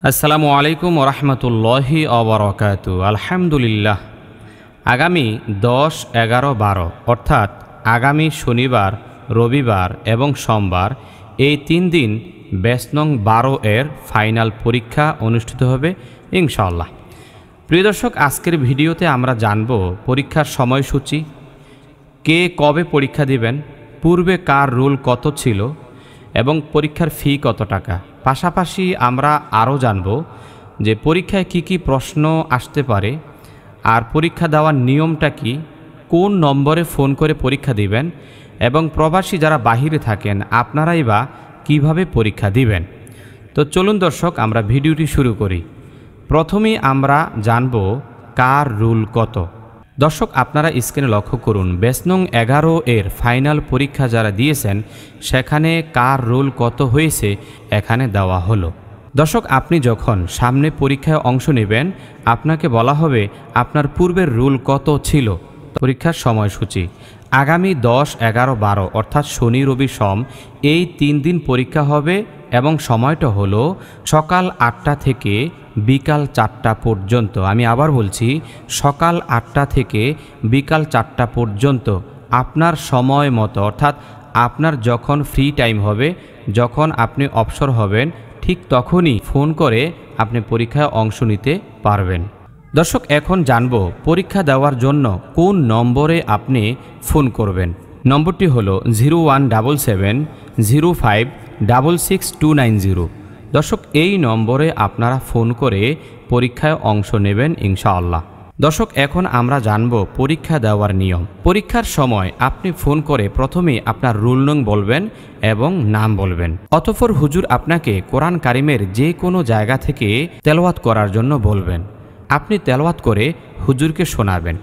আসসালামু আলাইকুম ওরহমতুল্লাহি অবরকাতু। আলহামদুলিল্লাহ। আগামী 10, 11, 12 অর্থাৎ আগামী শনিবার, রবিবার এবং সোমবার এই 3 দিন ব্যাচ নং 12 এর ফাইনাল পরীক্ষা অনুষ্ঠিত হবে ইনশাআল্লাহ। প্রিয় দর্শক, আজকের ভিডিওতে আমরা জানব পরীক্ষার সময়সূচি, কে কবে পরীক্ষা দিবেন, পূর্বে কার রুল কত ছিল এবং পরীক্ষার ফি কত টাকা। পাশাপাশি আমরা আরও জানব যে পরীক্ষায় কি কি প্রশ্ন আসতে পারে, আর পরীক্ষা দেওয়ার নিয়মটা কি, কোন নম্বরে ফোন করে পরীক্ষা দিবেন এবং প্রবাসী যারা বাহিরে থাকেন আপনারাই বা কীভাবে পরীক্ষা দিবেন। তো চলুন দর্শক, আমরা ভিডিওটি শুরু করি। প্রথমেই আমরা জানব কার রুল কত। দর্শক, আপনারা স্ক্রিনে লক্ষ্য করুন, ব্যাচ নং 11 এর ফাইনাল পরীক্ষা যারা দিয়েছেন সেখানে কার রোল কত হয়েছে এখানে দেওয়া হলো। দর্শক, আপনি যখন সামনে পরীক্ষায় অংশ নেবেন আপনাকে বলা হবে আপনার পূর্বের রুল কত ছিল। পরীক্ষার সময়সূচি আগামী 10, 11, 12 অর্থাৎ শনি, রবি, সোম এই 3 দিন পরীক্ষা হবে এবং সময়টা হলো সকাল 8টা থেকে বিকাল 4টা পর্যন্ত। আমি আবার বলছি, সকাল 8টা থেকে বিকাল 4টা পর্যন্ত আপনার সময় মতো, অর্থাৎ আপনার যখন ফ্রি টাইম হবে, যখন আপনি অবসর হবেন ঠিক তখনই ফোন করে আপনি পরীক্ষায় অংশ নিতে পারবেন। দর্শক, এখন জানব পরীক্ষা দেওয়ার জন্য কোন নম্বরে আপনি ফোন করবেন। নম্বরটি হলো 017705666290। দর্শক, এই নম্বরে আপনারা ফোন করে পরীক্ষায় অংশ নেবেন ইনশাআল্লাহ। দর্শক, এখন আমরা জানব পরীক্ষা দেওয়ার নিয়ম। পরীক্ষার সময় আপনি ফোন করে প্রথমেই আপনার রুল নং বলবেন এবং নাম বলবেন। অতঃপর হুজুর আপনাকে কোরআন কারিমের যে কোনো জায়গা থেকে তেলাওয়াত করার জন্য বলবেন। আপনি তেলাওয়াত করে হুজুরকে শোনাবেন।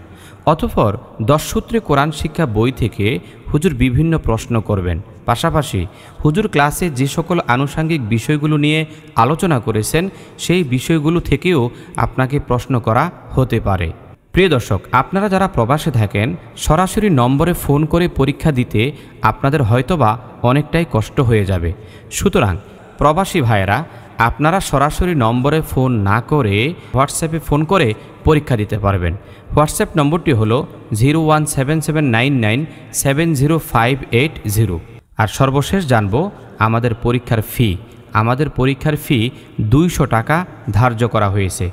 অতঃপর 10 সূত্রে কোরআন শিক্ষা বই থেকে হুজুর বিভিন্ন প্রশ্ন করবেন। পাশাপাশি হুজুর ক্লাসে যে সকল আনুষঙ্গিক বিষয়গুলো নিয়ে আলোচনা করেছেন সেই বিষয়গুলো থেকেও আপনাকে প্রশ্ন করা হতে পারে। প্রিয় দর্শক, আপনারা যারা প্রবাসে থাকেন সরাসরি নম্বরে ফোন করে পরীক্ষা দিতে আপনাদের হয়তোবা অনেকটাই কষ্ট হয়ে যাবে। সুতরাং প্রবাসী ভাইয়েরা, আপনারা সরাসরি নম্বরে ফোন না করে হোয়াটসঅ্যাপে ফোন করে পরীক্ষা দিতে পারবেন। হোয়াটসঅ্যাপ নম্বরটি হলো 017799705880। আর সর্বশেষ জানব আমাদের পরীক্ষার ফি। আমাদের পরীক্ষার ফি 200 টাকা ধার্য করা হয়েছে।